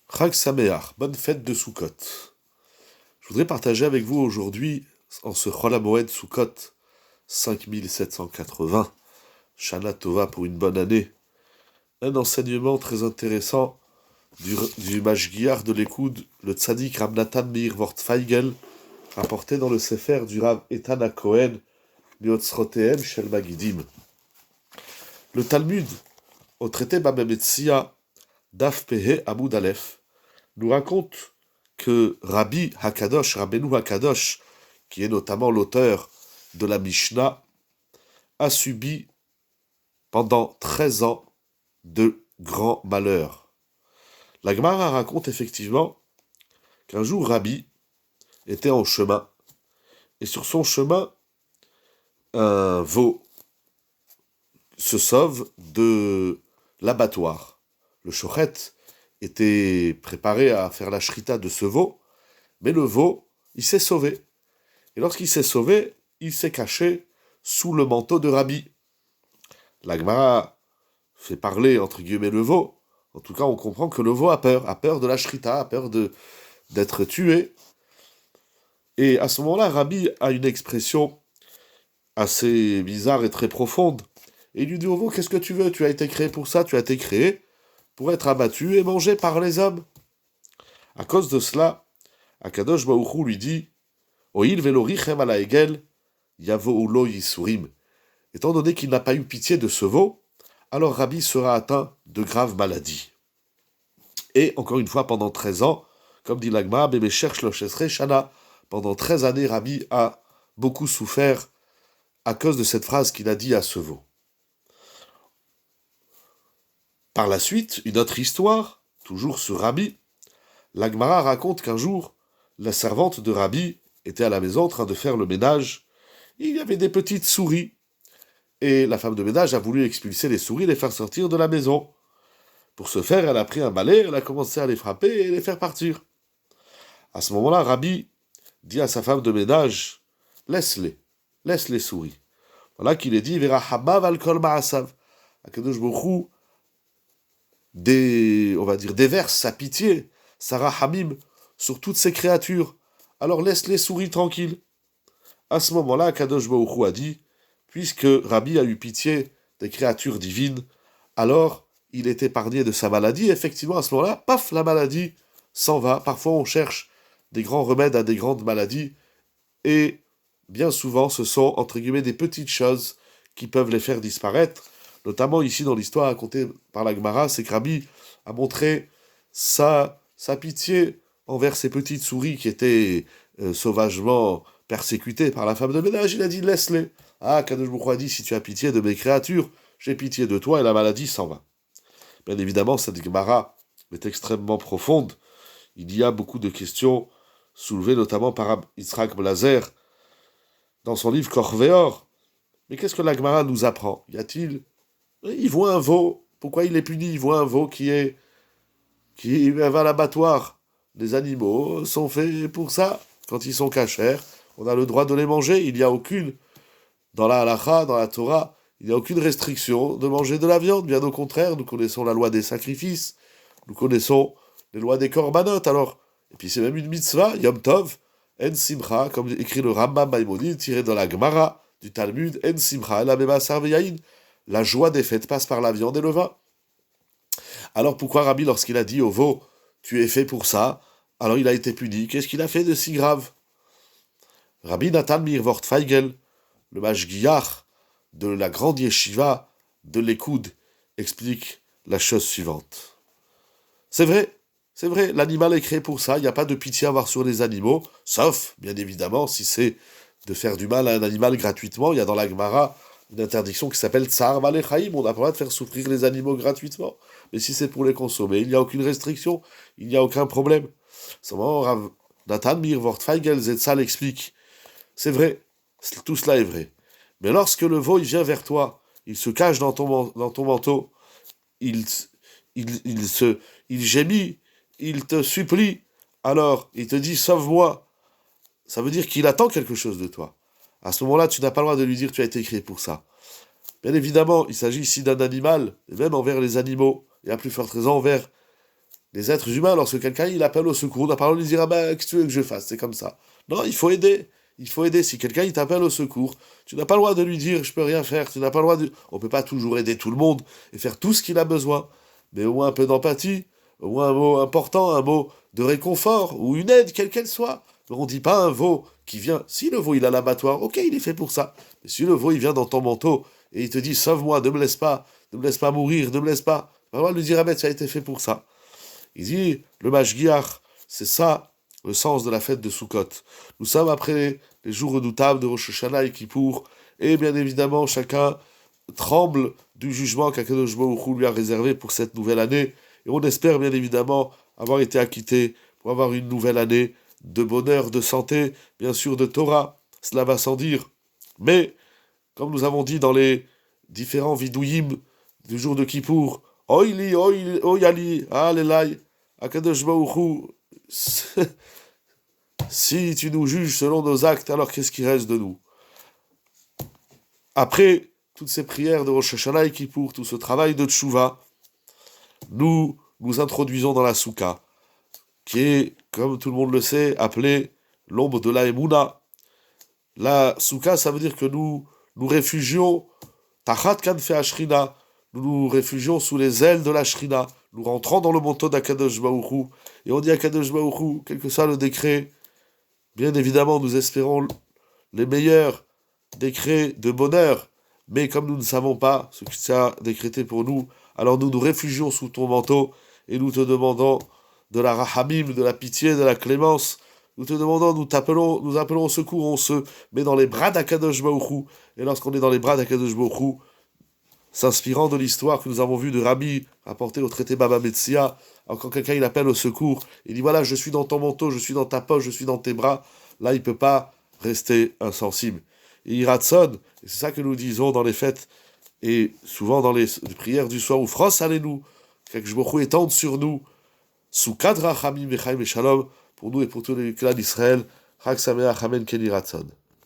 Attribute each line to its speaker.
Speaker 1: Chag Sameach, bonne fête de Sukkot. Je voudrais partager avec vous aujourd'hui, en ce Chol HaMoed Sukkot 5780, Shana Tova pour une bonne année, un enseignement très intéressant du Mashgiach de l'Écoute, le Tzadik Rav Natan Meir Wortfeigel, rapporté dans le Sefer du Rav Etan Cohen, Miotzrotehem Shel Magidim. Le Talmud, au traité Baba Metzia, Daf Pehe Amud Aleph, nous raconte que Rabbi Hakadosh, Rabbeinu Hakadosh, qui est notamment l'auteur de la Mishnah, a subi pendant 13 ans de grands malheurs. La Gemara raconte effectivement qu'un jour Rabbi était en chemin, et sur son chemin, un veau se sauve de l'abattoir. Le shochet était préparé à faire la shrita de ce veau, mais le veau, il s'est sauvé. Et lorsqu'il s'est sauvé, il s'est caché sous le manteau de Rabbi. La Gemara fait parler, entre guillemets, le veau. En tout cas, on comprend que le veau a peur de la shrita, a peur d'être tué. Et à ce moment-là, Rabbi a une expression assez bizarre et très profonde. Et il lui dit au veau, qu'est-ce que tu veux? Tu as été créé pour ça, tu as été créé pour être abattu et mangé par les hommes. À cause de cela, Akadosh Baruch Hu lui dit, Oil velorichem ala egel, yavo ulo yisurim. Étant donné qu'il n'a pas eu pitié de ce veau, alors Rabbi sera atteint de graves maladies. Et encore une fois, pendant 13 ans, comme dit l'Agma, Bébé cherche le Shana, pendant 13 années, Rabbi a beaucoup souffert à cause de cette phrase qu'il a dit à ce veau. Par la suite, une autre histoire, toujours sur Rabbi, l'Agmara raconte qu'un jour, la servante de Rabbi était à la maison en train de faire le ménage. Il y avait des petites souris. Et la femme de ménage a voulu expulser les souris et les faire sortir de la maison. Pour ce faire, elle a pris un balai, elle a commencé à les frapper et les faire partir. À ce moment-là, Rabbi dit à sa femme de ménage, laisse les souris. Voilà qu'il est dit, Vera hamav al kol ma'asav. Akadosh Baruch Hu, on va dire, déverse sa pitié, sa rahamim, sur toutes ces créatures. Alors laisse les souris tranquilles. À ce moment-là, Akadosh Baruch Hu a dit, puisque Rabbi a eu pitié des créatures divines, alors il est épargné de sa maladie. Effectivement, à ce moment-là, paf, la maladie s'en va. Parfois, on cherche des grands remèdes à des grandes maladies, et bien souvent, ce sont, entre guillemets, des petites choses qui peuvent les faire disparaître. Notamment ici, dans l'histoire racontée par la Gemara, c'est que Rabbi a montré sa pitié envers ces petites souris qui étaient sauvagement persécutées par la femme de ménage. Il a dit, laisse-les. Ah, Kadosh Baruch Hu a dit, si tu as pitié de mes créatures, j'ai pitié de toi, et la maladie s'en va. Bien évidemment, cette Gemara est extrêmement profonde. Il y a beaucoup de questions soulevées, notamment par Yitzhak Blazer, dans son livre Korveor. Mais qu'est-ce que la Gemara nous apprend? Il voit un veau, pourquoi il est puni? Il voit un veau qui va à l'abattoir. Les animaux sont faits pour ça. Quand ils sont cachers, on a le droit de les manger. Il n'y a aucune, dans la halacha, dans la Torah, il n'y a aucune restriction de manger de la viande. Bien au contraire, nous connaissons la loi des sacrifices, nous connaissons les lois des korbanot. Alors, et puis c'est même une mitzvah, Yom Tov, En Simcha, comme écrit le Rambam Maïmonide, tiré de la Gemara du Talmud, En Simcha, la Bebasar Veyayin. La joie des fêtes passe par la viande et le vin. Alors pourquoi Rabbi, lorsqu'il a dit au veau, tu es fait pour ça, alors il a été puni? Qu'est-ce qu'il a fait de si grave? Rabbi Natan Meir Wortfeigel, le Mashgiach de la grande yeshiva de l'Écoute, explique la chose suivante. C'est vrai, l'animal est créé pour ça, il n'y a pas de pitié à avoir sur les animaux, sauf, bien évidemment, si c'est de faire du mal à un animal gratuitement. Il y a dans la Gemara une interdiction qui s'appelle Tsar Valechaim, on n'a pas le droit de faire souffrir les animaux gratuitement. Mais si c'est pour les consommer, il n'y a aucune restriction, il n'y a aucun problème. Seulement, Rav Natan Meir Wortfeigel Zetzal explique, c'est vrai, tout cela est vrai. Mais lorsque le veau il vient vers toi, il se cache dans ton manteau, il, il gémit, il te supplie, alors il te dit sauve-moi, ça veut dire qu'il attend quelque chose de toi. À ce moment-là, tu n'as pas le droit de lui dire tu as été créé pour ça. Bien évidemment, il s'agit ici d'un animal, et même envers les animaux, et à plus forte raison envers les êtres humains, lorsque quelqu'un il appelle au secours, on n'a pas le droit de lui dire ah ben, qu'est-ce que tu veux que je fasse, c'est comme ça. Non, il faut aider. Il faut aider. Si quelqu'un il t'appelle au secours, tu n'as pas le droit de lui dire je peux rien faire. Tu n'as pas le droit de. On peut pas toujours aider tout le monde et faire tout ce qu'il a besoin, mais au moins un peu d'empathie, au moins un mot important, un mot de réconfort ou une aide quelle qu'elle soit. Mais on dit pas un veau qui vient. Si le veau il a l'abattoir, ok, il est fait pour ça. Mais si le veau il vient dans ton manteau et il te dit sauve-moi, ne me laisse pas mourir, ne me laisse pas. On va lui dire ah ben ça a été fait pour ça. Il dit, le Mashgiach, c'est ça le sens de la fête de Sukkot. Nous sommes après les jours redoutables de Rosh Hashanah et Kippour, et bien évidemment, chacun tremble du jugement qu'Akadosh Baruch Hu lui a réservé pour cette nouvelle année, et on espère bien évidemment avoir été acquitté pour avoir une nouvelle année de bonheur, de santé, bien sûr de Torah, cela va sans dire. Mais, comme nous avons dit dans les différents vidouïm du jour de Kippour, Oili, oili, oyali, alelai, Akadosh Baruch Hu, si tu nous juges selon nos actes, alors qu'est-ce qui reste de nous? Après toutes ces prières de Rosh Hashanah et Kippour, tout ce travail de Tchouva, nous nous introduisons dans la Souka, qui est, comme tout le monde le sait, appelée l'ombre de la Emouna. La Souka, ça veut dire que nous réfugions, Tachat Kanfe Ashrina, nous nous réfugions sous les ailes de la Shrina, nous rentrons dans le manteau d'Akadosh Baruch Hu, et on dit Akadosh Baruch Hu, quel que soit le décret, bien évidemment, nous espérons les meilleurs décrets de bonheur, mais comme nous ne savons pas ce que tu as décrété pour nous, alors nous nous réfugions sous ton manteau, et nous te demandons de la rahamim, de la pitié, de la clémence. Nous te demandons, nous appelons au secours, on se met dans les bras d'Akadosh Baruch Hu, et lorsqu'on est dans les bras d'Akadosh Baruch Hu, s'inspirant de l'histoire que nous avons vue de Rabbi, rapportée au traité Baba Metzia, quand quelqu'un il appelle au secours, il dit voilà, je suis dans ton manteau, je suis dans ta poche, je suis dans tes bras, là il ne peut pas rester insensible. Et Iratson, et c'est ça que nous disons dans les fêtes, et souvent dans les prières du soir, ou France, allez-nous, quelque chose étende sur nous, sous cadre Rachamim, Echaim et Shalom, pour nous et pour tous les clans d'Israël, Chag Sameach, Amen, Ken Iratson.